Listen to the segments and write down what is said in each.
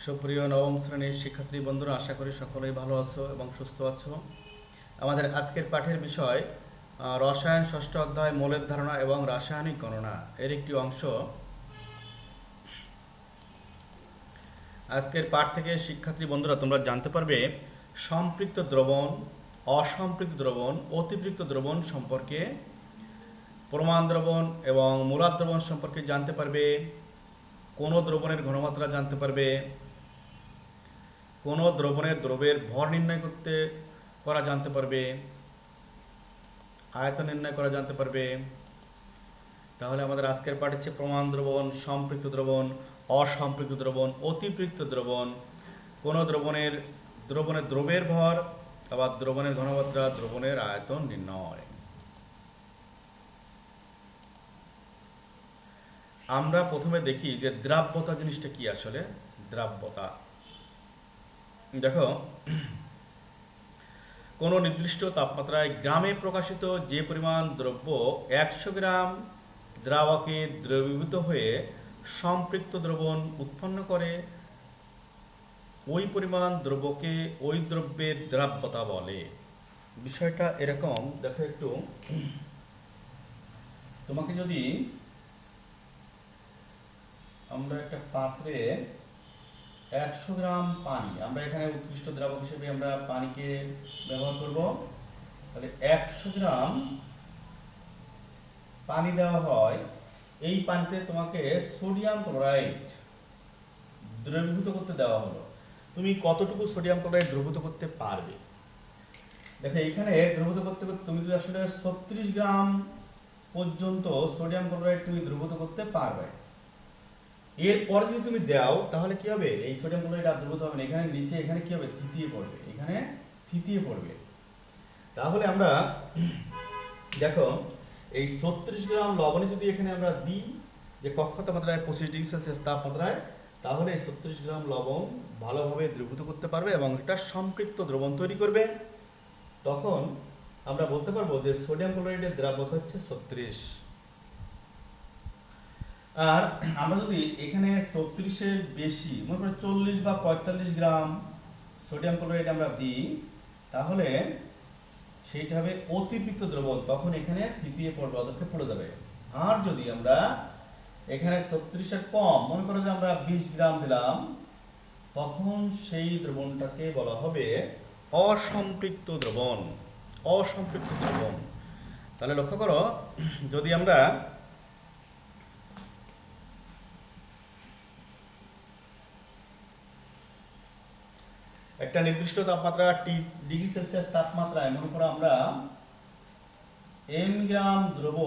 সুপ্রিয় নবম শ্রেণীর শিক্ষার্থী বন্ধুরা, আশা করি সকলেই ভালো আছো এবং সুস্থ আছো। আমাদের আজকের পাঠের বিষয় রসায়ন ষষ্ঠ অধ্যায় মৌলের ধারণা এবং রাসায়নিক গণনা এর একটি অংশ। আজকের পাঠ থেকে শিক্ষার্থী বন্ধুরা তোমরা জানতে পারবে সম্পৃক্ত দ্রবণ, অসম্পৃক্ত দ্রবণ, অতিপৃক্ত দ্রবণ সম্পর্কে, প্রমাণ দ্রবণ এবং মূলার দ্রবণ সম্পর্কে জানতে পারবে, কোনো দ্রবণের ঘনমাত্রা জানতে পারবে, কোনো দ্রবণের দ্রবের ভর নির্ণয় করা জানতে পারবে, আয়তন নির্ণয় করা জানতে পারবে। তাহলে আমাদের আজকের পাঠ হচ্ছে প্রমাণ দ্রবণ, সম্পৃক্ত দ্রবণ, অসম্পৃক্ত দ্রবণ, অতিপৃক্ত দ্রবণ, কোনো দ্রবণের দ্রবের ভর, আবার দ্রবণের ঘনমাত্রা, দ্রবণের আয়তন নির্ণয়। আমরা প্রথমে দেখি যে দ্রাব্যতা জিনিসটা কি। আসলে দ্রাব্যতা দেখো, কোনো নির্দিষ্ট তাপমাত্রায় গ্রামে প্রকাশিত যে পরিমাণ দ্রব্য 100 গ্রাম দ্রাবকে দ্রবীভূত হয়ে সম্পৃক্ত দ্রবণ উৎপন্ন করে, ওই পরিমাণ দ্রব্যকে ওই দ্রব্যের দ্রাব্যতা বলে। বিষয়টা এরকম, দেখো একটু, তোমাকে যদি আমরা একটা পাত্রে 100 গ্রাম পানি, আমরা এখানে উৎকৃষ্ট দ্রাবক হিসেবে আমরা পানিকে ব্যবহার করব, তাহলে 100 গ্রাম পানি দেওয়া হয়। এই পানিতে তোমাকে সোডিয়াম ক্লোরাইড দ্রবীভূত করতে দেওয়া হলো। তুমি কতটুকু সোডিয়াম ক্লোরাইড দ্রবীভূত করতে পারবে? দেখো এইখানে দ্রবীভূত করতে করতে তুমি যদি আসলে 36 গ্রাম পর্যন্ত সোডিয়াম ক্লোরাইড তুমি দ্রবীভূত করতে পারবে। এরপর যদি তুমি দাও তাহলে কি হবে? এই সোডিয়াম ক্লোরাইড আর দ্রবীভূত হবে না, এখানে নিচে এখানে কি হবে? থিতিয়ে পড়বে, এখানে থিতিয়ে পড়বে। তাহলে আমরা দেখো এই 36 গ্রাম লবণে যদি এখানে আমরা দিই যে কক্ষ তাপমাত্রায় 25 ডিগ্রি সেলসিয়াস তাপমাত্রায়, তাহলে এই 36 গ্রাম লবণ ভালোভাবে দ্রবীভূত করতে পারবে এবং এটা সম্পৃক্ত দ্রবণ তৈরি করবে। তখন আমরা বলতে পারবো যে সোডিয়াম ক্লোরাইডের দ্রাব্যতা হচ্ছে 36। আর আমরা যদি এখানে 36-এর বেশি, মনে করি 40 বা 45 গ্রাম সোডিয়াম ক্লোরাইড আমরা দিই, তাহলে সেইটা হবে অতিপৃক্ত দ্রবণ। তখন এখানে থিতিয়ে পড়বে, অদক্ষে পড়ে যাবে। আর যদি আমরা এখানে 36-এর কম, মনে করো যে আমরা 20 গ্রাম দিলাম, তখন সেই দ্রবণটাকে বলা হবে অসম্পৃক্ত দ্রবণ। অসম্পৃক্ত দ্রবণ। তাহলে লক্ষ্য করো, যদি আমরা একটা নির্দিষ্ট তাপমাত্রা ডিগ্রি সেলসিয়াস তাপমাত্রায়, মনে করো আমরা এম গ্রাম দ্রব,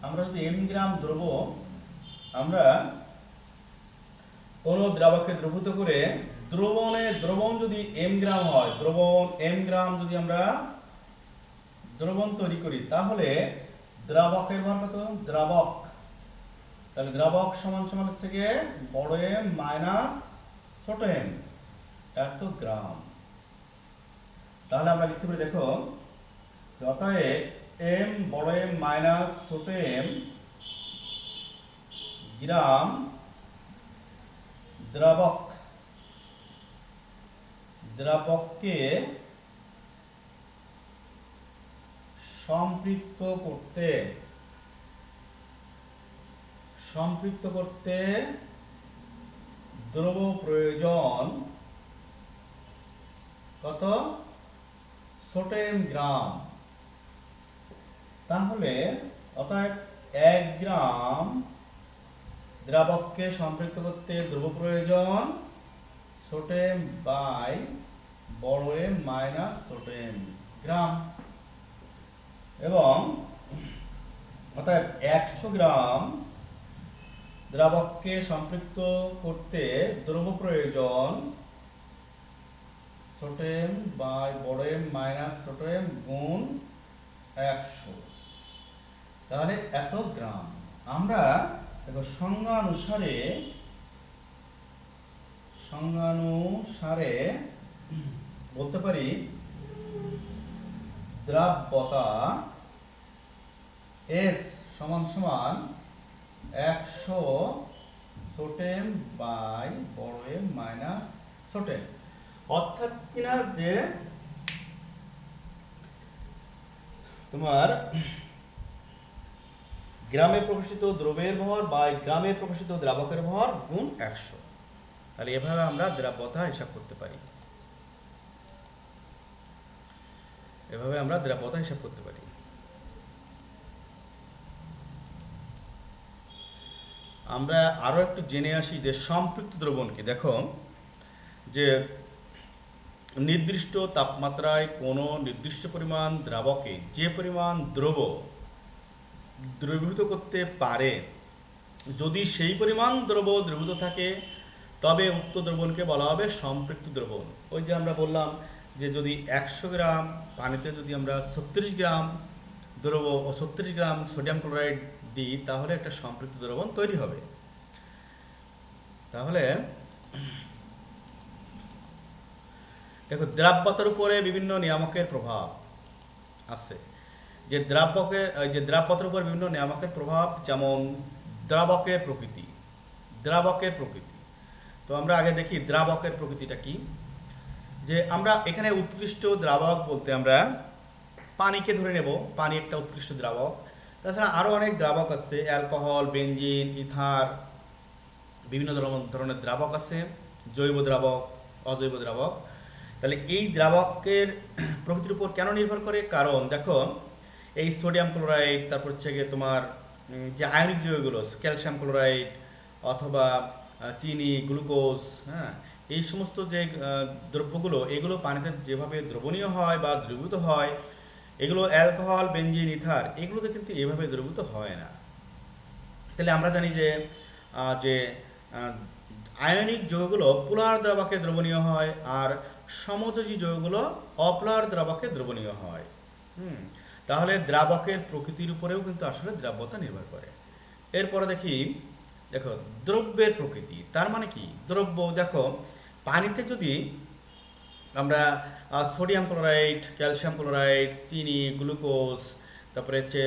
আমরা যদি এম গ্রাম দ্রব আমরা কোন দ্রাবকে দ্রবীভূত করে, দ্রবণ যদি এম গ্রাম হয়, দ্রবণ এম গ্রাম যদি আমরা দ্রবণ তৈরি করি, তাহলে দ্রাবকের ভর কত? দ্রাবক, তাহলে দ্রাবক সমান সমান হচ্ছে গিয়ে বড় এম মাইনাস ছোট এম, এত গ্রাম। তাহলে আমরা লিখতে পারি, দেখো, অতএব এম বড় এম মাইনাস ছোট এম গ্রাম দ্রাবককে সম্পৃক্ত করতে দ্রব প্রয়োজন কত? ছোট এম গ্রাম। তাহলে অতএব 1 গ্রাম দ্রাবককে সম্পৃক্ত করতে দ্রব প্রয়োজন ছোট এম বাই বড় এম মাইনাস ছোট এম গ্রাম। এবং অতএব 100 গ্রাম দ্রাবককে সম্পৃক্ত করতে দ্রব প্রয়োজন ছোট এম বাই বড় এম মাইনাস ছোট এম গুণ 100, তাহলে এত গ্রাম। আমরা দেখো সংজ্ঞানুসারে বলতে পারি দ্রাব্যতা S সমান সমান 100 ছোট এম বাই বড় এম মাইনাস ছোট এম। অর্থাৎ কিনা যে তোমার গ্রামে প্রকাশিত দ্রব্যের ভর বাই গ্রামে প্রকাশিত দ্রাবকের ভর গুণ 100। তাহলে এভাবে আমরা দ্রাব্যতা হিসাব করতে পারি, এভাবে আমরা দ্রাব্যতা হিসাব করতে পারি। আমরা আরো একটু জেনে আসি যে সম্পৃক্ত দ্রবণ কি। দেখো যে নির্দিষ্ট তাপমাত্রায় কোনো নির্দিষ্ট পরিমাণ দ্রাবকে যে পরিমাণ দ্রবীভূত করতে পারে, যদি সেই পরিমাণ দ্রবীভূত থাকে তবে উক্ত দ্রবণকে বলা হবে সম্পৃক্ত দ্রবণ। ওই যে আমরা বললাম যে যদি 100 গ্রাম পানিতে যদি আমরা 36 গ্রাম দ্রব ও 36 গ্রাম সোডিয়াম ক্লোরাইড দিই তাহলে একটা সম্পৃক্ত দ্রবণ তৈরি হবে। তাহলে দেখো দ্রাব্যতার উপরে বিভিন্ন নিয়ামকের প্রভাব আছে। যে দ্রাব্যতার উপর বিভিন্ন নিয়ামকের প্রভাব, যেমন দ্রাবকের প্রকৃতি। তো আমরা আগে দেখি দ্রাবকের প্রকৃতিটা কি। যে আমরা এখানে উৎকৃষ্ট দ্রাবক বলতে আমরা পানিকে ধরে নেব, পানি একটা উৎকৃষ্ট দ্রাবক। তাছাড়া আরো অনেক দ্রাবক আছে, অ্যালকোহল, বেনজিন, ইথার, বিভিন্ন ধরনের দ্রাবক আছে, জৈব দ্রাবক, অজৈব দ্রাবক। তাহলে এই দ্রাবকের প্রকৃতির উপর কেন নির্ভর করে? কারণ দেখো এই সোডিয়াম ক্লোরাইড, তারপর হচ্ছে গিয়ে তোমার যে আয়নিক যৌগগুলো, ক্যালসিয়াম ক্লোরাইড অথবা চিনি, গ্লুকোজ, হ্যাঁ, এই সমস্ত যে দ্রব্যগুলো, এগুলো পানিতে যেভাবে দ্রবণীয় হয় বা দ্রবীভূত হয়, এগুলো অ্যালকোহল, বেনজিন, ইথার, এগুলোতে কিন্তু এভাবে দ্রবীভূত হয় না। তাহলে আমরা জানি যে যে আয়নিক যৌগগুলো পোলার দ্রাবকে দ্রবণীয় হয় আর সমযোজী যৌগগুলো অপোলার দ্রাবকে দ্রবণীয় হয়। তাহলে দ্রাবকের প্রকৃতির উপরেও কিন্তু আসলে দ্রাব্যতা নির্ভর করে। এরপরে দেখো দ্রব্যের প্রকৃতি। তার মানে কি? দ্রব্য দেখো পানিতে যদি আমরা সোডিয়াম ক্লোরাইড, ক্যালসিয়াম ক্লোরাইড, চিনি, গ্লুকোজ, তারপরে হচ্ছে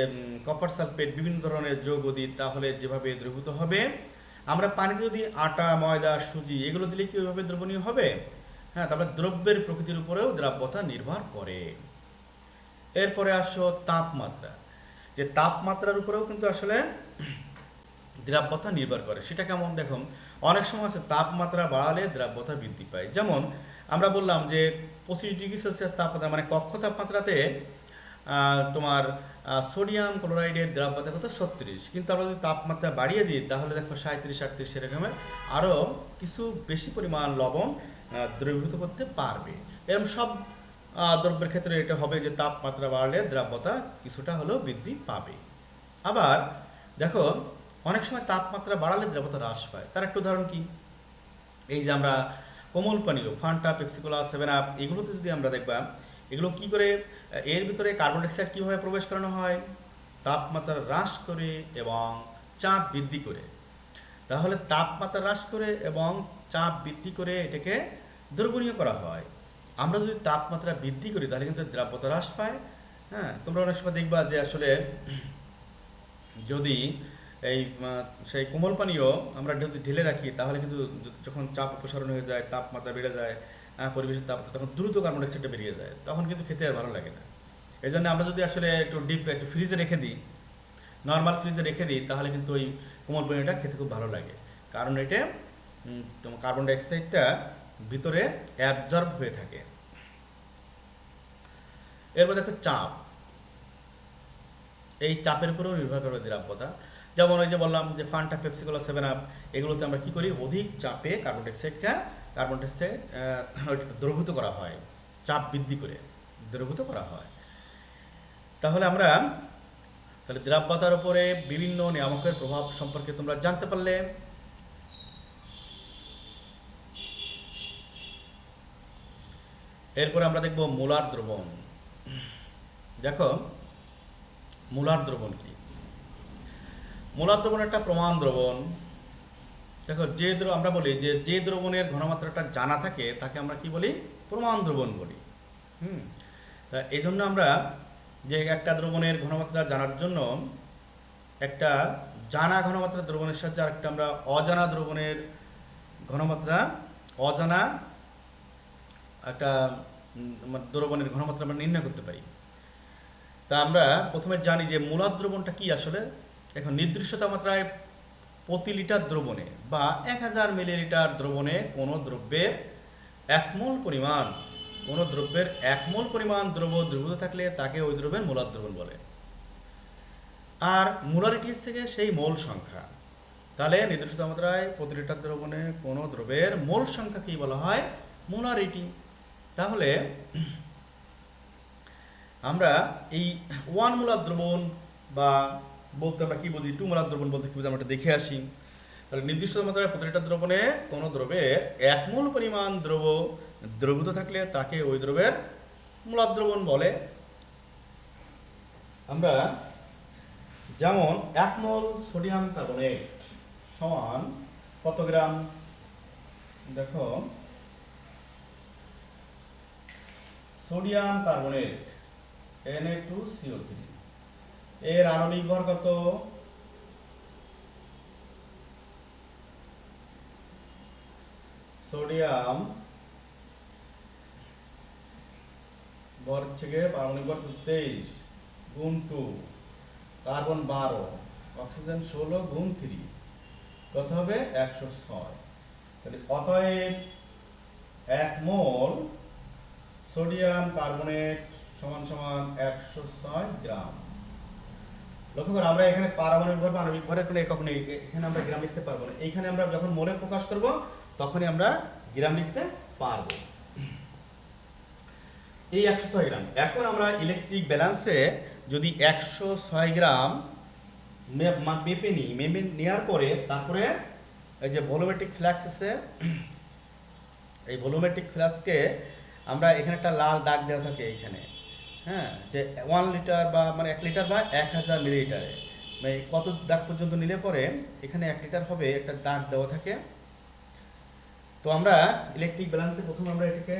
কপার সালফেট, বিভিন্ন ধরনের যৌগ দিই, তাহলে যেভাবে দ্রবীভূত হবে, আমরা পানিতে যদি আটা, ময়দা, সুজি এগুলো দিলে কি ওইভাবে দ্রবণীয় হবে? হ্যাঁ, তারপরে দ্রব্যের প্রকৃতির উপরেও দ্রাব্যতা নির্ভর করে। এরপরে আসো তাপমাত্রা। যে তাপমাত্রার উপরেও কিন্তু আসলে দ্রাব্যতা নির্ভর করে। সেটা কেমন? দেখো অনেক সময় আছে তাপমাত্রা বাড়ালে দ্রাব্যতা বৃদ্ধি পায়। যেমন আমরা বললাম যে 25 ডিগ্রি সেলসিয়াস তাপমাত্রা মানে কক্ষ তাপমাত্রাতে তোমার সোডিয়াম ক্লোরাইডের দ্রাব্যতা কত? 36। কিন্তু আমরা যদি তাপমাত্রা বাড়িয়ে দিই তাহলে দেখো 37, 38 সেরকমের আরও কিছু বেশি পরিমাণ লবণ দ্রবীভূত করতে পারবে। এরকম সব দ্রব্যের ক্ষেত্রে এটা হবে যে তাপমাত্রা বাড়লে দ্রাব্যতা কিছুটা হলেও বৃদ্ধি পাবে। আবার দেখো অনেক সময় তাপমাত্রা বাড়ালে দ্রাব্যতা হ্রাস পায়। তার একটা উদাহরণ কি? এই যে আমরা কোমল পানীয় ফান্টা, পেপসি কোলা, 7 আপ, এগুলোতে যদি আমরা দেখবা এগুলো কি করে, এর ভিতরে কার্বন ডাইঅক্সাইড কীভাবে প্রবেশ করানো হয়? তাপমাত্রা হ্রাস করে এবং চাপ বৃদ্ধি করে। তাহলে তাপমাত্রা হ্রাস করে এবং চাপ বৃদ্ধি করে এটাকে দ্রবণীয় করা হয়। আমরা যদি তাপমাত্রা বৃদ্ধি করি তাহলে কিন্তু দ্রাব্যতা হ্রাস পায়। হ্যাঁ, তোমরা অনেক সময় দেখবা যে আসলে যদি এই সেই কোমল পানীয় আমরা যদি ঢেলে রাখি তাহলে কিন্তু যখন চাপ অপসারণ হয়ে যায়, তাপমাত্রা বেড়ে যায়, পরিবেশের তাপমাত্রা, তখন দ্রুত কার্বন ডাইঅক্সাইডটা বেরিয়ে যায়, তখন কিন্তু খেতে আর ভালো লাগে না। এই জন্য আমরা যদি আসলে একটু ফ্রিজে রেখে দিই, নর্মাল ফ্রিজে রেখে দিই, তাহলে কিন্তু ওই কোমল পানীয়টা খেতে খুব ভালো লাগে। কারণ এটা তোমার কার্বন ডাইঅক্সাইডটা ভিতরে অ্যাবজর্ব হয়ে থাকে। এরপর দেখো চাপ। এই চাপের উপরেও নির্ভর করবে দ্রাব্যতা। যেমন ওই যে বললাম যে ফান্টা, পেপসি কোলা, 7 আপ, এগুলোতে আমরা কি করি? অধিক চাপে কার্বন ডাইঅক্সাইড দ্রবীভূত করা হয়, চাপ বৃদ্ধি করে দ্রবীভূত করা হয়। তাহলে দ্রাব্যতার উপরে বিভিন্ন নিয়ামকের প্রভাব সম্পর্কে তোমরা জানতে পারলে। এরপরে আমরা দেখব মোলার দ্রবণ। দেখো মোলার দ্রবণ কি? মোলার দ্রবণ একটা প্রমাণ দ্রবণ। দেখো আমরা বলি যে দ্রবণের ঘনমাত্রাটা জানা থাকে তাকে আমরা কি বলি? প্রমাণ দ্রবণ বলি। তা এই জন্য আমরা যে একটা দ্রবণের ঘনমাত্রা জানার জন্য একটা জানা ঘনমাত্রা দ্রবণের সাহায্যে আরেকটা আমরা অজানা দ্রবণের ঘনমাত্রা, অজানা একটা দ্রবণের ঘনমাত্রা আমরা নির্ণয় করতে পারি। তা আমরা প্রথমে জানি যে মূলার দ্রবণটা কি আসলে। এখন নির্দিষ্ট তাপমাত্রায় প্রতি লিটার দ্রবণে বা 1000 মিলিলিটার দ্রবণে কোনো দ্রব্যের 1 মোল পরিমাণ দ্রব্য দ্রবীভূত থাকলে তাকে ওই দ্রব্যের মূলার দ্রবণ বলে। আর মোলারিটি থেকে সেই মোল সংখ্যা। তাহলে নির্দিষ্ট তাপমাত্রায় প্রতি লিটার দ্রবণে কোনো দ্রব্যের মোল সংখ্যা কি বলা হয়? মোলারিটি। তাহলে আমরা এই 1 মোলার দ্রবণ বা বলতে আমরা কি বুঝি, 2 মোলার দ্রবণ বলতে কি বুঝি আমরা দেখে আসি। তাহলে নির্দিষ্ট তাপমাত্রায় প্রতি লিটার দ্রবণে কোনো দ্রব্যের 1 মোল পরিমাণ দ্রবীভূত থাকলে তাকে ওই দ্রব্যের মোলার দ্রবণ বলে। আমরা যেমন 1 মোল সোডিয়াম কার্বনেট সমান কত গ্রাম? দেখো, সোডিয়াম কার্বনেট Na2CO3 এর আণবিক ভর কত? সোডিয়াম ভর হচ্ছে পারমাণবিক ভর 23 গুণ 2, কার্বন 12, অক্সিজেন 16 গুণ 3, কত হবে? 106। তাহলে অতএব 1 মোল সোডিয়াম কার্বনেট সমান সমান 106 গ্রাম। লক্ষ্য করো, আমরা এখানে পারমাণবিক ভর বা আণবিক ভরের কোনো একক নেই, এখানে আমরা গ্রাম লিখতে পারবো না। এইখানে আমরা যখন মোলে প্রকাশ করব তখনই আমরা গ্রাম লিখতে পারবো। এই 106 গ্রাম। এখন আমরা ইলেকট্রিক ব্যালেন্সে যদি 106 গ্রাম মেপে নিই, মেপে নেওয়ার পরে তারপরে এই যে ভলিউমেট্রিক ফ্লাক্স আছে, এই ভলিউমেট্রিক ফ্লাক্সকে আমরা এখানে একটা লাল দাগ দেওয়া থাকে এইখানে, হ্যাঁ, যে 1 লিটার বা 1 লিটার বা 1000 মিলিলিটারে কত দাগ পর্যন্ত নিলে পরে এখানে 1 লিটার হবে একটা দাগ দেওয়া থাকে। তো আমরা ইলেকট্রিক ব্যালেন্সে প্রথমে আমরা এটাকে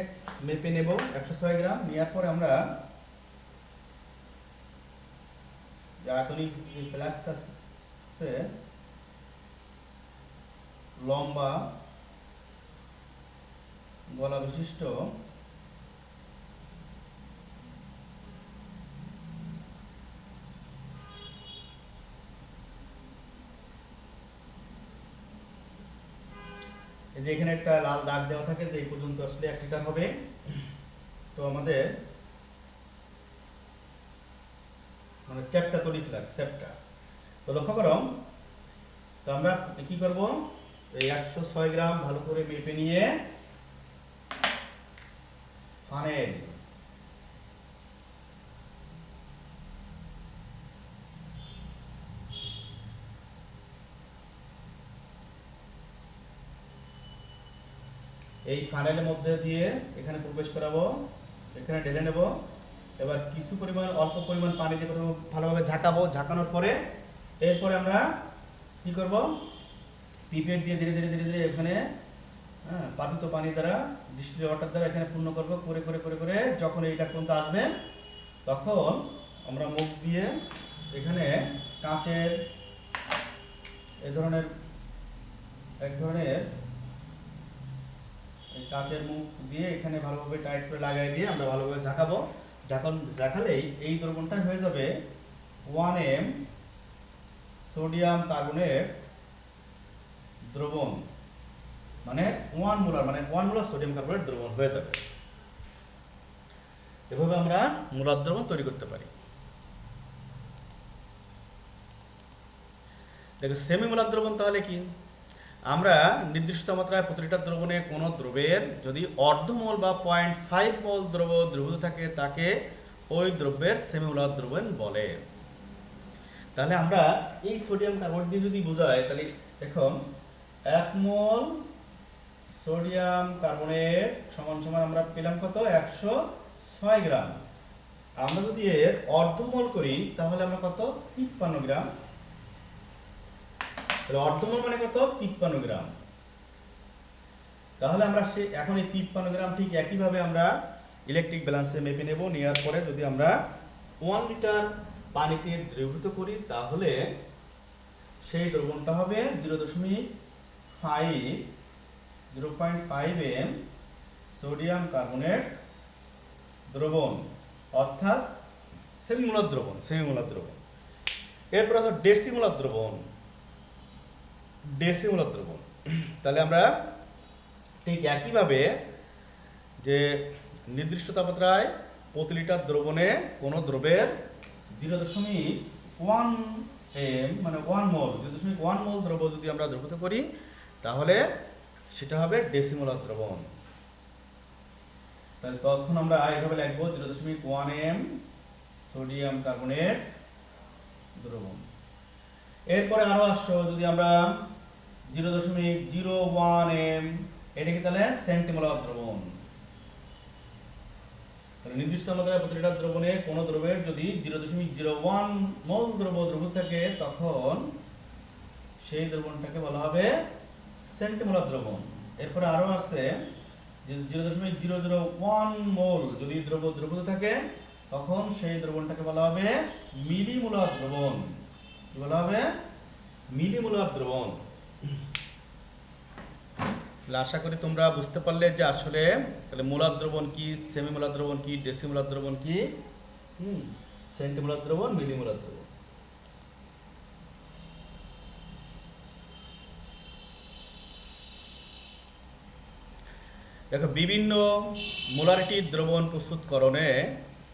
মেপে নেব 106 গ্রাম। নেওয়ার পরে আমরা আয়তনিক ফ্লাক্স আছে লম্বা গলা বিশিষ্ট এই যে এখানে একটা লাল দাগ দেওয়া থাকে যে এই পর্যন্ত আসলে 1 লিটার হবে। তো আমাদের চ্যাপ্টা তৈরি ফ্লাক্স চ্যাপ্টা। তো লক্ষ্য করো, তো আমরা কি করব, এই 106 গ্রাম ভালো করে মেপে নিয়ে ফানেল এই ফানেলের মধ্যে দিয়ে এখানে প্রবেশ করাবো, এখানে ঢেলে নেব। এবার কিছু পরিমাণ অল্প পরিমাণ পানি দিয়ে ভালোভাবে ঝাঁকাবো। ঝাঁকানোর পরে এরপরে আমরা কি করব, পিপেট দিয়ে ধীরে ধীরে ধীরে ধীরে এখানে পাতিত পানি দ্বারা, ডিস্টিল ওয়াটার দ্বারা এখানে পূর্ণ করবো। করে করে করে করে যখন এইটা পর্যন্ত আসবে তখন আমরা মুখ দিয়ে এখানে কাঁচের এক ধরনের কাঁচের মুখ দিয়ে এখানে ভালোভাবে টাইট করে লাগাই দিয়ে আমরা ভালোভাবে ঝাঁকাবো। ঝাঁকালেই এই দ্রবণটা হয়ে যাবে 1m সোডিয়াম কার্বনেট দ্রবণ, মানে 1 মোলার সোডিয়াম কার্বনেট দ্রবণ হয়ে যাবে। এভাবে আমরা মোলার দ্রবণ তৈরি করতে পারি। দেখো, সেমি মোলার দ্রবণ তাহলে কি? আমরা নির্দিষ্ট মাত্রায় প্রতি লিটার দ্রবণে কোনো দ্রব্যের যদি অর্ধমোল বা 0.5 মোল দ্রবীভূত থাকে তাকে ওই দ্রব্যের সেমিমোলার দ্রবণ বলে। তাহলে আমরা এই সোডিয়াম কার্বনেট দিয়ে যদি বোঝাই, তাহলে এখন 1 মোল সোডিয়াম কার্বনেট সমান সমান আমরা পেলাম কত? 106 গ্রাম। আমরা যদি এর অর্ধমোল করি তাহলে আমরা কত? 53 গ্রাম। তাহলে অর্ধমোল মানে কত? 53 গ্রাম। তাহলে আমরা এখন এই 53 গ্রাম ঠিক একইভাবে আমরা ইলেকট্রিক ব্যালেন্সে মেপে নেব। নেওয়ার পরে যদি আমরা 1 লিটার পানিতে দ্রবীভূত করি তাহলে সেই দ্রবণটা হবে 0.5 এম সোডিয়াম কার্বনেট দ্রবণ, অর্থাৎ সেমিমোলার দ্রবণ। এরপর আছে ডেসিমোলার দ্রবণ। তাহলে আমরা ঠিক একইভাবে যে নির্দিষ্ট তাপমাত্রায় প্রতি লিটার দ্রবণে কোনো দ্রবের 0.1 এম মানে 0.1 মোল দ্রব্য যদি আমরা দ্রবীভূত করি তাহলে সেটা হবে ডেসিমোলার দ্রবণ। তাহলে তখন আমরা এভাবে লিখবো 0.1 এম সোডিয়াম কার্বনেট দ্রবণ। এরপরে আরো আসছো যদি আমরা 0.01 এম, এটা কি তাহলে সেন্টিমোলার দ্রবণ। তাহলে নির্দিষ্ট তাপমাত্রায় প্রতি লিটার দ্রবণে কোনো দ্রবের যদি 0.01 মোল দ্রব্য দ্রবীভূত থাকে তখন সেই দ্রবণটাকে বলা হবে সেন্টিমোলার দ্রবণ। এরপরে আরো আছে যে 0.001 মোল যদি দ্রব্য দ্রবীভূত থাকে তখন সেই দ্রবণটাকে বলা হবে মিলিমোলার দ্রবণ। কি বলা হবে? মিলিমোলার দ্রবণ। আশা করি তোমরা বুঝতে পারলে যে আসলে তাহলে মোলার দ্রবণ কি, সেমিমোলার দ্রবণ কি, ডেসিমোলার দ্রবণ কি, সেন্টিমোলার দ্রবণ, মিলিমোলার দ্রবণ। দেখো বিভিন্ন মোলারিটির দ্রবণ প্রস্তুতকরণে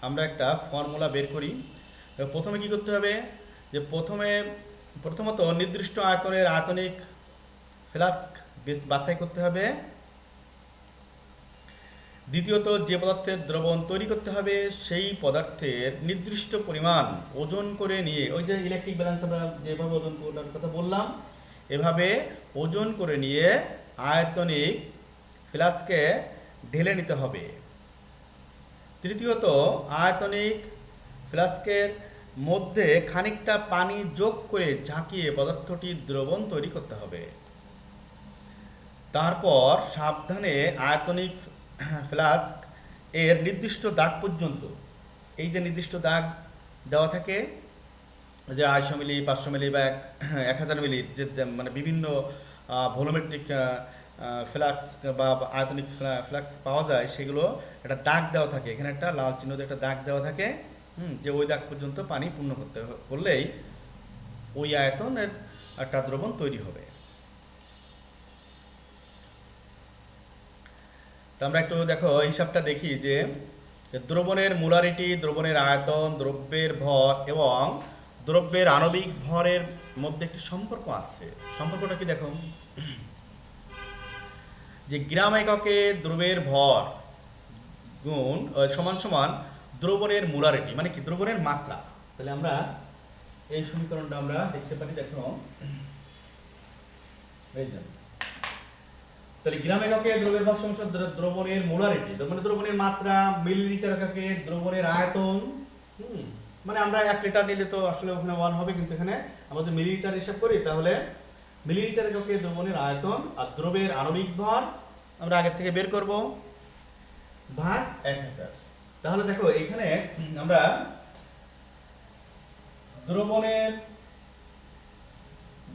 আমরা একটা ফর্মুলা বের করি। প্রথমে কি করতে হবে যে প্রথমত নির্দিষ্ট আয়তনের আয়তনিক ফ্লাস্ক বাছাই করতে হবে। দ্বিতীয়ত যে পদার্থের দ্রবণ তৈরি করতে হবে সেই পদার্থের নির্দিষ্ট পরিমাণ ওজন করে নিয়ে, ওই যে ইলেকট্রিক ব্যালেন্স আমরা যেভাবে ওজন করার কথা বললাম এভাবে ওজন করে নিয়ে আয়তনিক ফ্লাস্কে ঢেলে নিতে হবে। তৃতীয়ত আয়তনিক ফ্লাস্কের মধ্যে খানিকটা পানি যোগ করে ঝাঁকিয়ে পদার্থটির দ্রবণ তৈরি করতে হবে। তারপর সাবধানে আয়তনিক ফ্লাস্ক এর নির্দিষ্ট দাগ পর্যন্ত, এই যে নির্দিষ্ট দাগ দেওয়া থাকে যে 250 মিলি, 500 মিলি বা 1000 মিলি, যে মানে বিভিন্ন ভলিউমেট্রিক ফ্লাস্ক বা আয়তনিক ফ্লাস্ক পাওয়া যায়, সেগুলো একটা দাগ দেওয়া থাকে, এখানে একটা লাল চিহ্ন দিয়ে একটা দাগ দেওয়া থাকে, যে ওই দাগ পর্যন্ত পানি পূর্ণ করলেই ওই আয়তনের একটা দ্রবণ তৈরি হবে। তো আমরা একটু দেখো হিসাবটা দেখি যে দ্রবণের মোলারিটি, দ্রবণের আয়তন, দ্রব্যের ভর এবং দ্রব্যের আণবিক ভরের মধ্যে একটি সম্পর্ক আছে। সম্পর্কটা কি দেখো, যে গ্রাম এককে দ্রব্যের ভর গুণ সমান সমান দ্রবণের মোলারিটি, মানে কি দ্রবণের মাত্রা। তাহলে আমরা এই সমীকরণটা আমরা দেখতে পারি, দেখো তাহলে গ্রাম এককে দ্রব্যের ভর সমান দ্রবণের মোলারিটি, মানে দ্রবণের মাত্রা, মিলিলিটার এককে দ্রবণের আয়তন। মানে আমরা 1 লিটার নিলে তো আসলে ওখানে 1 হবে, কিন্তু এখানে আমাদের মিলিলিটার হিসাব করি, তাহলে মিলিলিটার এককে দ্রবণের আয়তন আর দ্রব্যের আণবিক ভর আমরা আগে থেকে বের করব ভাগ 1000। তাহলে দেখো এখানে আমরা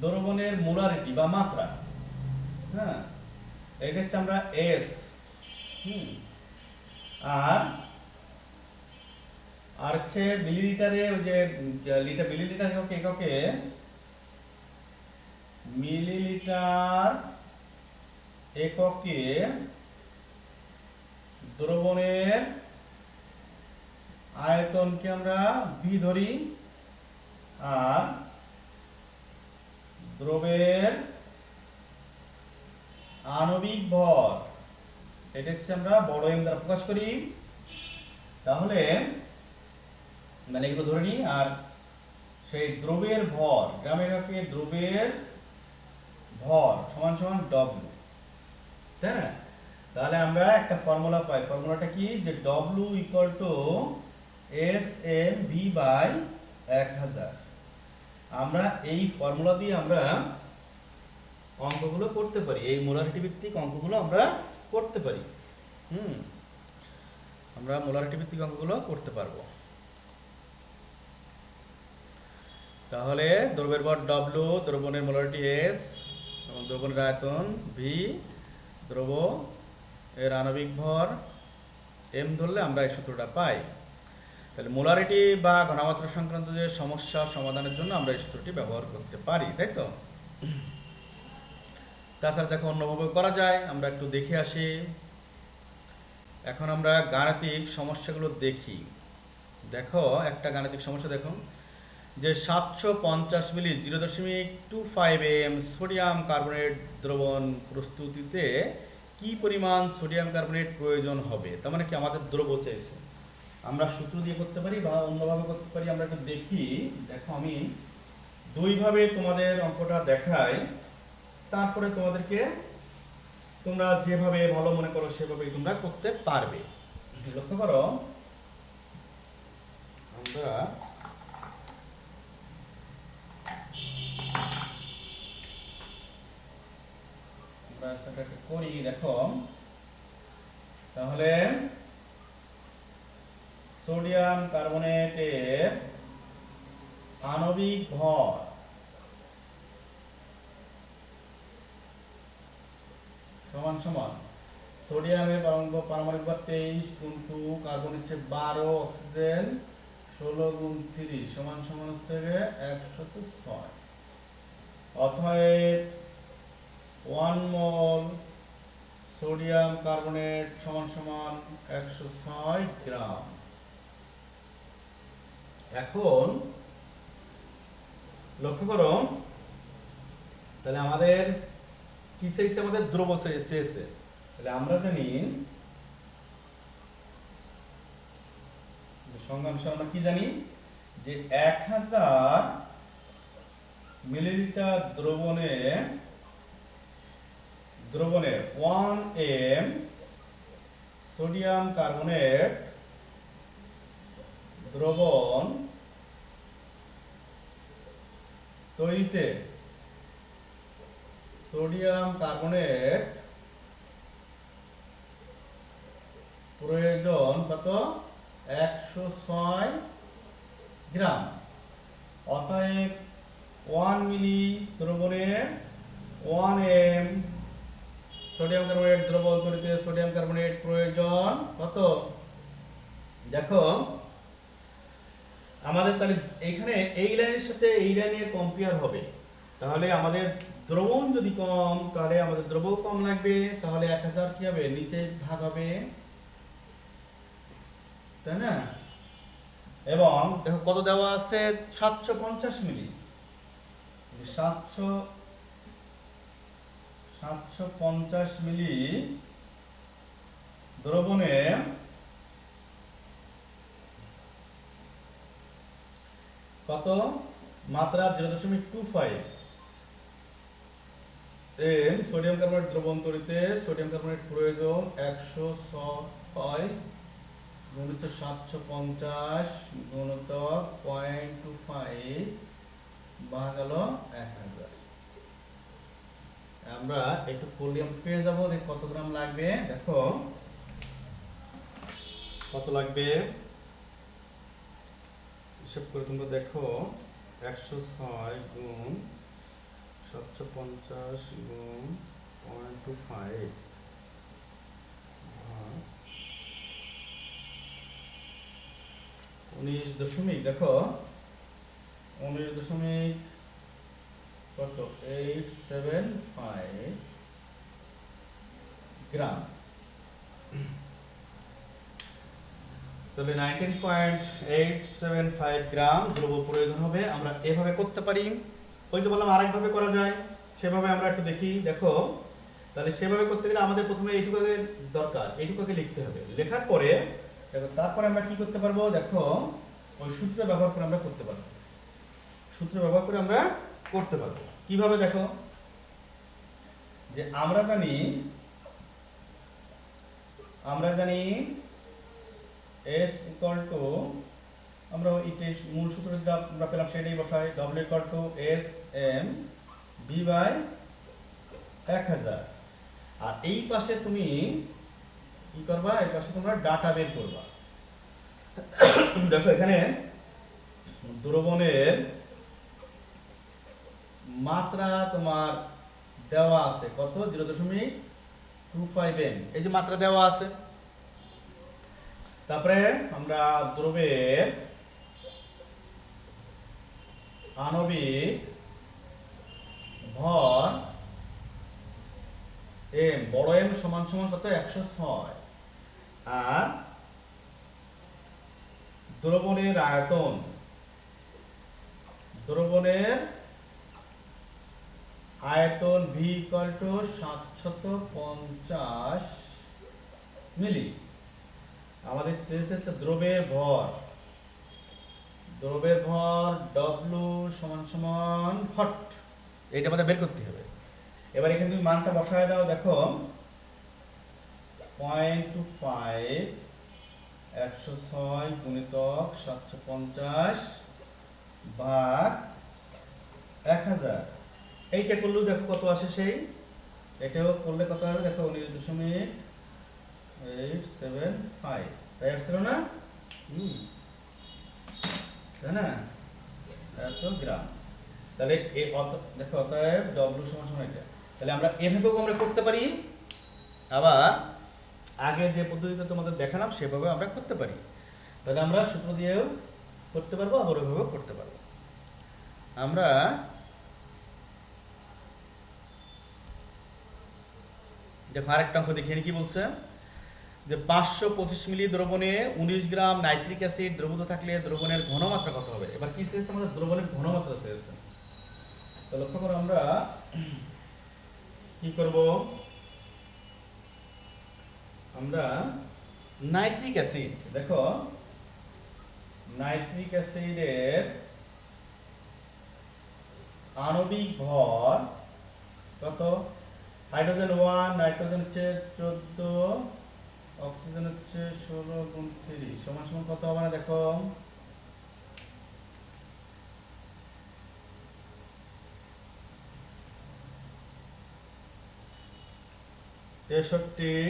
দ্রবণের মোলারিটি বা মাত্রা, হ্যাঁ এটা হচ্ছে আমরা এস, আর হচ্ছে মিলিলিটারে ওই যে মিলিলিটার এককে মিলিলিটার এককে দ্রবণের আয়তনকে আমরা ভি ধরি, আর দ্রবের আণবিক ভর এটা হচ্ছে আমরা বড় এম দ্বারা প্রকাশ করি। তাহলে মানে এগুলো ধরে নিই, আর সেই দ্রবের ভর, গ্রাম এককে দ্রবের ভর সমান সমান ডব্লিউ, তাই না? তাহলে আমরা একটা ফর্মুলা পাই, ফর্মুলাটা কি, যে W equal to S M V by 1000। আমরা এই ফর্মুলা দিয়ে আমরা অঙ্কগুলো করতে পারি, এই মোলারিটি ভিত্তিক অঙ্কগুলো আমরা করতে পারি। আমরা মোলারিটি ভিত্তিক অঙ্কগুলো করতে পারবো। তাহলে দ্রব্যের ভর ডব্লিউ, দ্রবণের মোলারিটি এস এবং দ্রবণের আয়তন ভি, দ্রব এর আণবিক ভর এম ধরলে আমরা এই সূত্রটা পাই। তাহলে মোলারিটি বা ঘনমাত্রা সংক্রান্ত যে সমস্যা সমাধানের জন্য আমরা এই সূত্রটি ব্যবহার করতে পারি, তাই তো? তাছাড়া দেখো অন্যভাবে করা যায়, আমরা একটু দেখে আসি। এখন আমরা গাণিতিক সমস্যাগুলো দেখি। দেখো একটা গাণিতিক সমস্যা দেখো, যে 750 মিলি 0.25 এম সোডিয়াম কার্বনেট দ্রবণ প্রস্তুতিতে কি পরিমাণ সোডিয়াম কার্বনেট প্রয়োজন হবে। তার মানে কি আমাদের দ্রব্য চাইছে, আমরা সূত্র দিয়ে করতে পারি বা অন্যভাবে করতে পারি। আমরা একটু দেখি। দেখো আমি দুইভাবে তোমাদের অঙ্কটা দেখাই, তারপরে তোমাদেরকে তোমরা যেভাবে ভালো মনে করো সেভাবেই তোমরা করতে পারবে। লক্ষ্য করো, আমরা করি। দেখো তাহলে সোডিয়াম কার্বনেটের আণবিক ভর সমান সমান সোডিয়ামের পারমাণবিক ভর 23 কিন্তু কার্বন হচ্ছে 12, অক্সিজেন 16 গুণ 30 সমান সমান হচ্ছে 106। অতএব 1 মোল সোডিয়াম কার্বনেট সমান সমান 106 গ্রাম। এখন লক্ষ্য করো, তাহলে আমাদের কি চাইছে, আমাদের দ্রব্য চেয়েছে। তাহলে আমরা জানি সংজ্ঞানুসারে আমরা কি জানি, যে 1000 মিলিলিটার দ্রবণে 1 এম সোডিয়াম কার্বনেট দ্রবণ তৈরিতে সোডিয়াম কার্বনেট প্রয়োজন কত, 106 গ্রাম। অতএব 1 মিলি দ্রবণে 1 এম সোডিয়াম কার্বনেট দ্রবণ তৈরিতে সোডিয়াম কার্বনেট প্রয়োজন কত। দেখো আমাদের তাহলে এখানে এই লাইনের সাথে এই লাইনের কম্পেয়ার হবে, তাহলে আমাদের দ্রবণ যদি কম তাহলে আমাদের দ্রব্য কম লাগবে, তাহলে 1000 কি হবে, নিচে ভাগ হবে, তাই না? এবং দেখো কত দেওয়া আছে, 750 মিলি। 750 মিলি দ্রবণে কত মাত্রা 0.25 এম সোডিয়াম কার্বনেট দ্রবণ তৈরিতে সোডিয়াম কার্বনেট প্রয়োজন 106 গুণিত 750 গুণিতক 0.25 ভাগ হলো 1000। আমরা একটু করলে আমরা পেয়ে যাবো কত গ্রাম লাগবে। দেখো কত লাগবে হিসাব করে তোমরা দেখো, 106 গুণ 750 গুণ 0.25 19 দেখো 19 কত 875 গ্রাম। তাহলে 19.875 গ্রাম দ্রব্য প্রয়োজন হবে। আমরা এভাবে করতে পারি, ওই যে বললাম আরেকভাবে করা যায়, সেভাবে আমরা একটু দেখি। দেখো তাহলে সেভাবে করতে গেলে আমাদের প্রথমে এইটুকুকে দরকার, এইটুকুকে লিখতে হবে। লেখার পরে দেখো তারপরে আমরা কি করতে পারবো, দেখো ওই সূত্র ব্যবহার করে আমরা করতে পারবো। সূত্র ব্যবহার করে আমরা করতে পারবো কিভাবে, দেখো যে আমরা জানি S equal to, আমরা মূল সূত্র যেটা আমরা পেলাম সেটাই বসাই, W equal to S M B by 1000। আর এই পাশে তুমি কি করবা, এই পাশে তোমরা ডাটা বের করবা। দেখো এখানে দ্রবণের মাত্রা তোমার দেওয়া আছে কত 0.25 n, এই যে মাত্রা দেওয়া আছে। তারপরে আমরা দ্রবের আণবিক ভর m, বড় m সমান সমান কত 106, আর দ্রবণের আয়তন, v ইকুয়াল টু 750 মিলি। আমাদের চেয়েছে দ্রবের ভর W সমান সমান হট, এইটা আমাদের বের করতে হবে। এবার এখানে তুমি মানটা বসায় দাও, দেখো 0.25 106 গুণিতক 750 ভাগ 1000, এইটা করলেও দেখো কত আসে, সেই এটাও করলে কত আসবে দেখো 19.875, তাই আসছিল না? তাই না, এত গ্রাম। তাহলে দেখো অতএব W সমান সমান এটা। তাহলে আমরা এভাবেও আমরা করতে পারি, আবার আগে যে পদ্ধতিতে তোমাদের দেখালাম সেভাবে আমরা করতে পারি। তাহলে আমরা সূত্র দিয়েও করতে পারবো, আবার ওইভাবেও করতে পারবো। আমরা দেখো আরেকটা অঙ্ক দেখি কি বলছে, যে 525 মিলি দ্রবণে 19 গ্রাম নাইট্রিক অ্যাসিড দ্রবীভূত থাকলে দ্রবণের ঘনমাত্রা কত হবে। এবার কি চেয়েছে আমাদের, দ্রবণের ঘনমাত্রা চেয়েছে। তো লক্ষ্য করো আমরা কি করব, আমরা নাইট্রিক অ্যাসিড, দেখো নাইট্রিক অ্যাসিডের আণবিক ভর কত, হাইড্রোজেন 1, নাইট্রোজেন হচ্ছে 14, অক্সিজেন হচ্ছে 16 গুণ 3 সমান সমান কত হবে না, দেখো 63,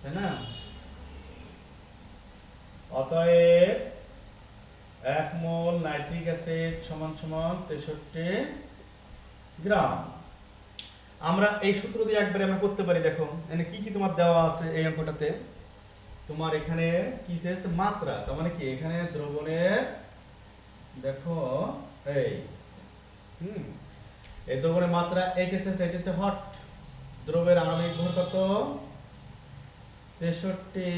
তাই না? অতএব 1 মোল নাইট্রিক অ্যাসিড সমান সমান 63 গ্রাম। আমরা এই সূত্র দিয়ে একবারে আমরা করতে পারি। দেখো এখানে কি কি তোমার দেওয়া আছে এই অঙ্কটাতে, তোমার এখানে কি চেয়েছে মাত্রা, তার মানে কি এখানে দ্রবণের দেখো এই এই দ্রবণের মাত্রা এইটা চেয়েছে, এটা হচ্ছে হট, দ্রবের আণবিক ভর কত 63,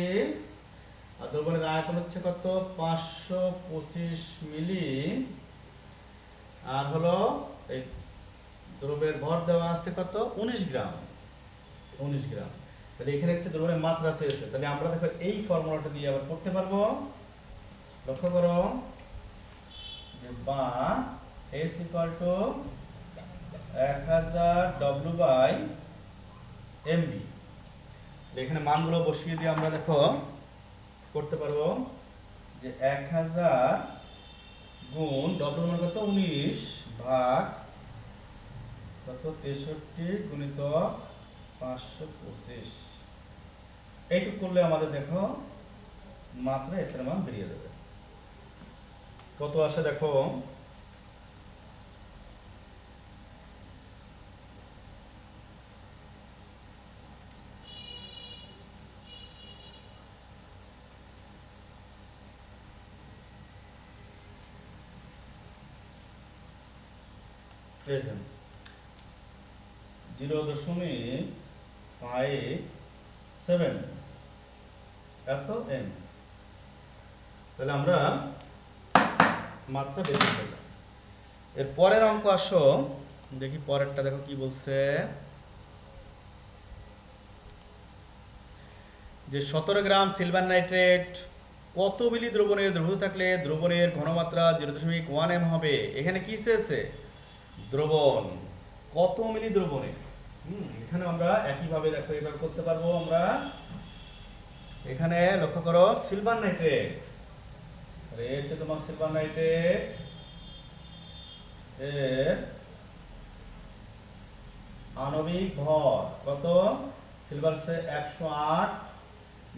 আর দ্রবণের আয়তন হচ্ছে কত 525 মিলি, আর হলো এই দ্রবের ভর দেওয়া আছে কত 19 গ্রাম। তাহলে এখানে হচ্ছে দ্রবণের মাত্রা চেয়েছে। তাহলে আমরা দেখো এই ফর্মুলাটা দিয়ে আবার করতে পারবো। লক্ষ্য করো যে বা S ইকুয়াল টু 1000 W/MB। এখানে মানগুলো বসিয়ে দিয়ে আমরা দেখো করতে পারবো যে 1000 গুণ W মান কত 19 ভাগ কত 63 গুণিতক 525, এইটুকু করলে আমাদের দেখো মাত্রা এস এর মান বেরিয়ে যাবে। কত আসে দেখো, প্রেজেন্ট 0.57 এত এম। তাহলে আমরা মাত্রা বের করতে পারলাম। এর পরের অঙ্ক আসো দেখি, পরেরটা দেখো কি বলছে, যে 17 গ্রাম সিলভার নাইট্রেট কত মিলি দ্রবণে দ্রবীভূত থাকলে দ্রবণের ঘনমাত্রা 0.1 m হবে। এখানে কি চেয়েছে, দ্রবণ কত মিলি দ্রবণে। এখানে আমরা একইভাবে দেখো এভাবে করতে পারবো। আমরা এখানে লক্ষ্য করো সিলভার নাইট্রেট, এই হচ্ছে তোমার সিলভার নাইট্রেট এর আণবিক ভর কত, সিলভার হচ্ছে 108,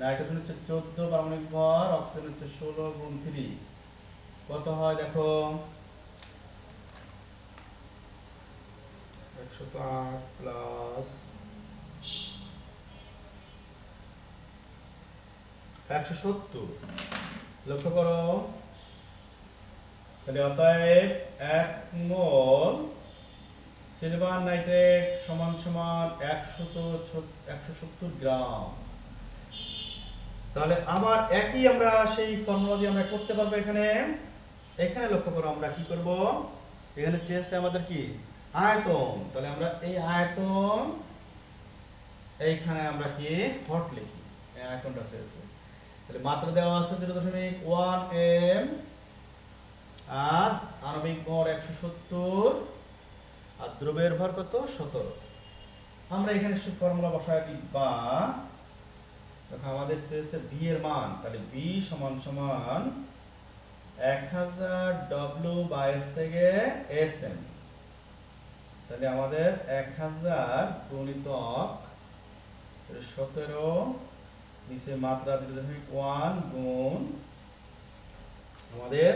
নাইট্রোজেন হচ্ছে 14 পারমাণবিক ভর, অক্সিজেন হচ্ছে 16 গুণ 3 কত হয় দেখো 108 প্লাস 170, লক্ষ্য করো, তাহলে অতএব 1 মোল সিলভার নাইট্রেট সমান সমান 170 গ্রাম। তাহলে আমার একই আমরা সেই ফর্মুলা দিয়ে আমরা করতে পারবো। এখানে লক্ষ্য করো, আমরা কি করব, এখানে চেয়েছে আমাদের কি আয়তন, তাহলে আমরা এই আয়তন এইখানে আমরা কি হট লিখি, এই আয়তনটা চেয়েছে। তাহলে মাত্রা দেওয়া আছে 0.1 m, আর আণবিক ভর 170, আর দ্রব্যের ভর কত 17। আমরা এখানে ফর্মুলা বসায় দিই, বা দেখো আমাদের চেয়েছে বি এর মান, তাহলে বি সমান সমান 1000 W/sm। তাহলে আমাদের 1000 গুণিতক 17 নিচে মাত্রা 0.1 গুণ আমাদের,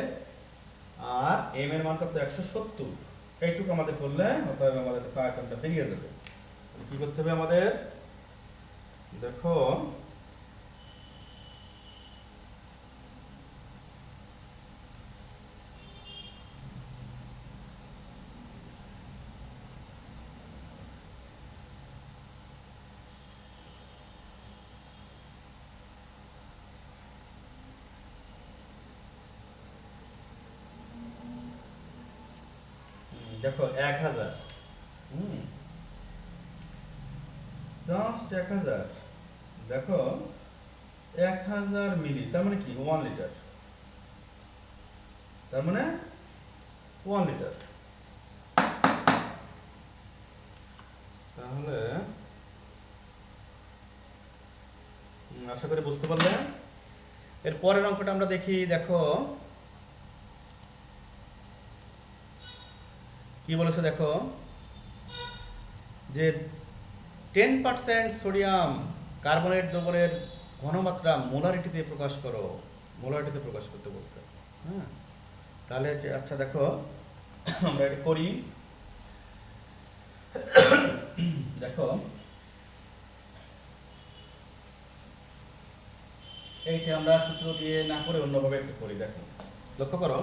আর এম এর মান কত 170, এইটুকু আমাদের করলে অতএব আমাদের আয়তনটা বেরিয়ে যাবে। কি করতে হবে আমাদের, দেখো দেখো 1000, জাস্ট 1000, দেখো 1000 মিলি, তার মানে কি 1 লিটার, তার মানে 1 লিটার। তাহলে আশা করি বুঝতে পারলে। এর পরের অঙ্কটা আমরা দেখি, দেখো কি বলেছে, দেখো যে 10% সোডিয়াম কার্বনেট দ্রবণের ঘনমাত্রা মোলারিটিতে প্রকাশ করো, মোলারিটিতে প্রকাশ করতে বলছে। হ্যাঁ, তাহলে আচ্ছা দেখো আমরা এটা করি। দেখো এইটা আমরা সূত্র দিয়ে না করে অন্যভাবে একটু করি। দেখো লক্ষ্য করো,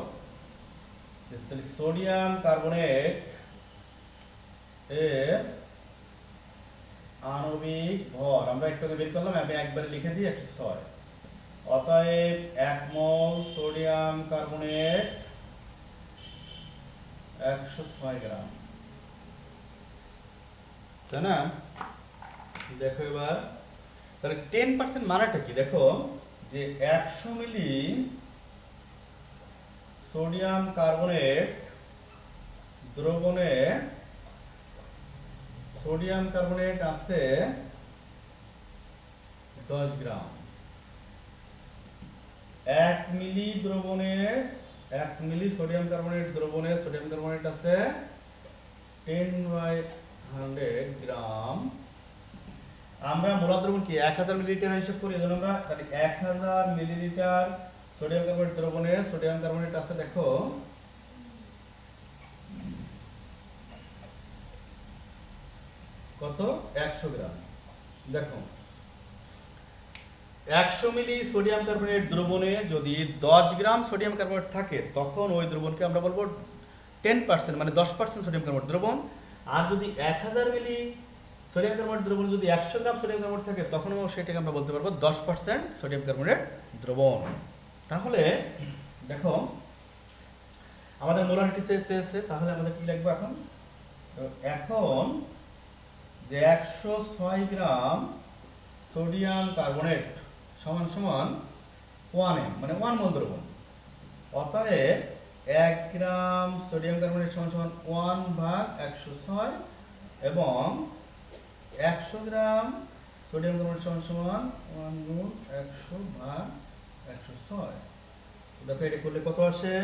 তাহলে সোডিয়াম কার্বনেট এর আণবিক ভর আমরা একটু বের করলাম, আমি একবারে লিখে দিই 106। অতএব 1 মোল সোডিয়াম কার্বনেট 106 গ্রাম, তাই না? দেখো এবার তাহলে 10% মানেটা কি, দেখো যে 100 মিলি সোডিয়াম কার্বনেট দ্রবণে সোডিয়াম কার্বনেট আছে 10 গ্রাম, 1 মিলি দ্রবণে 1 মিলি সোডিয়াম কার্বনেট দ্রবণে সোডিয়াম কার্বনেট আছে 10/100 গ্রাম। আমরা মোলার দ্রবণ কি 1000 মিলিলিটার হিসাব করি, এজন্য আমরা তাহলে 1000 মিলিলিটার সোডিয়াম কার্বনেট দ্রবণে সোডিয়াম কার্বনেট আছে দেখো কত 100 গ্রাম। দেখো 100 মিলি সোডিয়াম কার্বনেট দ্রবণে যদি 10 গ্রাম সোডিয়াম কার্বনেট থাকে, তখন ওই দ্রবণকে আমরা বলবো 10%, মানে 10% সোডিয়াম কার্বনেট দ্রবণ। আর যদি 1000 মিলি সোডিয়াম কার্বনেট দ্রবণে যদি 100 গ্রাম সোডিয়াম কার্বনেট থাকে, তখনও সেটাকে আমরা বলতে পারবো 10% সোডিয়াম কার্বনেট দ্রবণ। তাহলে দেখো আমাদের মোলারিটি চেয়েছে, তাহলে আমাদের কি লিখবো এখন, এখন যে 106 গ্রাম সোডিয়াম কার্বনেট সমান সমান 1 m, মানে 1 মোল দ্রবণ। অতএব 1 গ্রাম সোডিয়াম কার্বনেট সমান সমান 1/106, এবং 100 গ্রাম সোডিয়াম কার্বনেট সমান সমান 1 গুণ 100/106। দেখো এটা করলে কত আসে,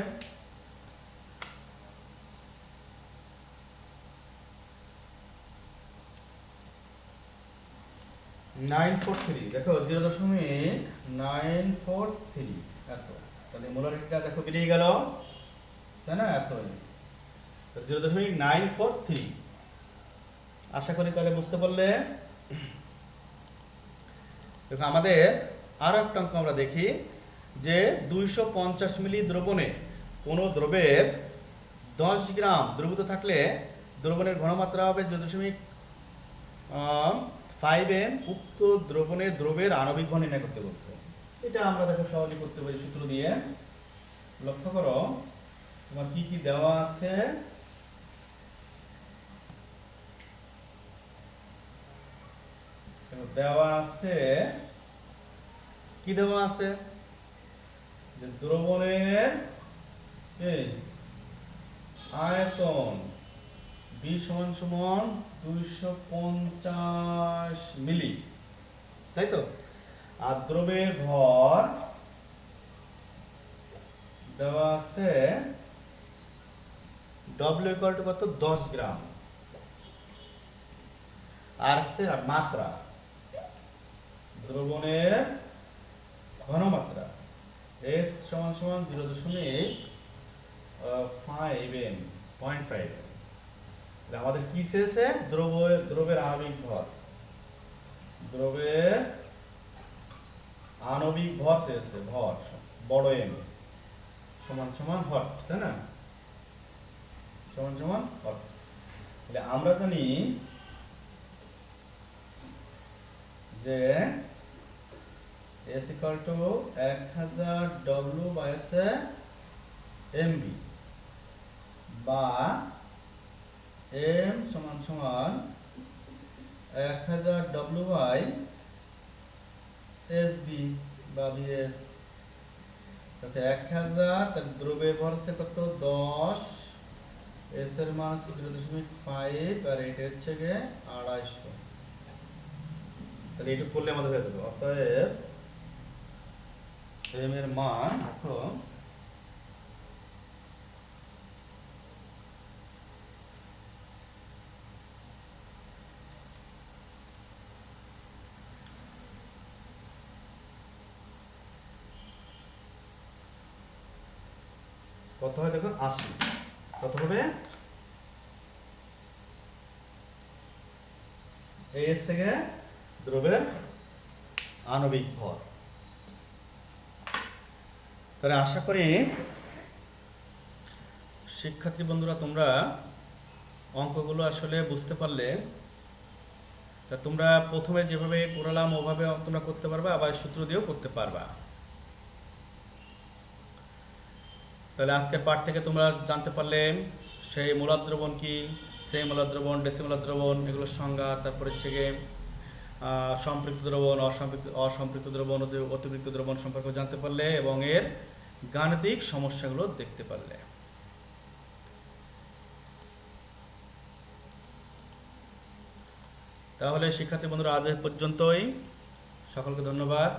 943। দেখো 0.943 এত, তাহলে মোলারিটিটা দেখো বেরিয়ে গেল, তাই না? এত 0.943। আশা করি তাহলে বুঝতে পারলে। দেখো আমাদের আরো একটা অঙ্ক আমরা দেখি যে 250 মিলি দ্রবণে কোনো দ্রবের 10 গ্রাম দ্রবীভূত থাকলে দ্রবণের ঘনমাত্রা হবে 0.5 m। উক্ত দ্রবের আণবিক ভর নির্ণয় করতে বলছে। এটা আমরা দেখো সহজে করতে পারি সূত্র দিয়ে। লক্ষ্য করো তোমার কি কি দেওয়া আছে। দেওয়া আছে কি দেওয়া আছে যে দ্রবণের আয়তন B সমান সমান 250 মিলি, তাই তো। আর দ্রবের ভর দেওয়া আছে W ইকুয়াল টু কত 10 গ্রাম। আর আছে মাত্রা দ্রবণের ঘনমাত্রা S সমান সমান 0.5 m 0.5 m। আমাদের কি চেয়েছে দ্রবের আণবিক ভর, দ্রবের আণবিক ভর চেয়েছে, ভর বড় এম সমান সমান হট, তাই না, সমান সমান হট। তাহলে আমরা জানি যে S equal to 1000 W by MB বা M সমান সমান 1000 W by SB বা BS। তাতে 1000 তার দ্রবের ভর আছে কত 10, S এর মান 0.5 আর এটা হচ্ছে গিয়ে 250। তাহলে এটা করলে আমাদের হয়ে যাবে। অতএব M এর মান এখন কত হয় দেখো 80। কত হবে এই থেকে দ্রবের আণবিক ভর। তাহলে আশা করি শিক্ষার্থী বন্ধুরা তোমরা অঙ্কগুলো আসলে বুঝতে পারলে। তা তোমরা প্রথমে যেভাবে পড়ালাম ওভাবে তোমরা করতে পারবে, আবার সূত্র দিয়েও করতে পারবা। তাহলে আজকের পাঠ থেকে তোমরা জানতে পারলে সেই মূলদ দ্রবণ কি, সেই মূলদ দ্রবণ, ডেসিমূলদ দ্রবণ, এগুলোর সংজ্ঞা, তারপরে হচ্ছে গিয়ে সম্পৃক্ত দ্রবণ, অসম্পৃক্ত দ্রবণ, অতিরিক্ত দ্রবণ সম্পর্কে জানতে পারলে এবং এর গাণিতিক সমস্যাগুলো দেখতে পারলে। তাহলে শিক্ষার্থী বন্ধুরা আজ এ পর্যন্তই। সকলকে ধন্যবাদ।